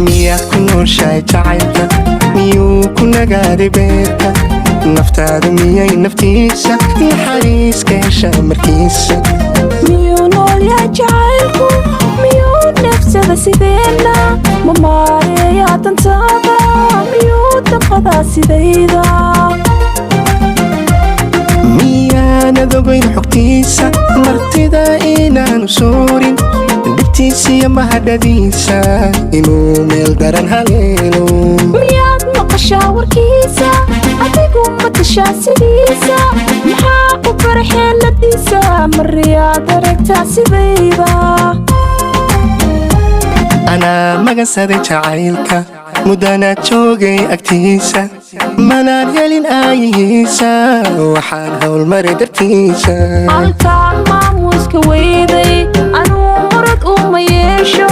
miyaad ku nooshahay jacaylka miyuu ku nagaaday beerka naftaadu miyay naftiisa naxariis ka heshaa markiisa miyuu nool yahay jacaylku miyuu neefsada sideena ma maareeyaa dantaada miyuu dabqadaa sidayda miyaanad ogayn xogtiisa martida inaanu soorin dhibtiisiyo mahadhadiisa inuu meel daran haleelo miyaad maqashaa warkiisa adigu ma tashaa sidiisa maxaa ku farxeeladiisa mariyaad aragtaa sidayda anaa magansaday jacaylka muddanaad joogay agtiisa manaan helin aayihiisa waxaan howlmaray dartiisa halkaan maamuuska weyday anuu murad uma yeesho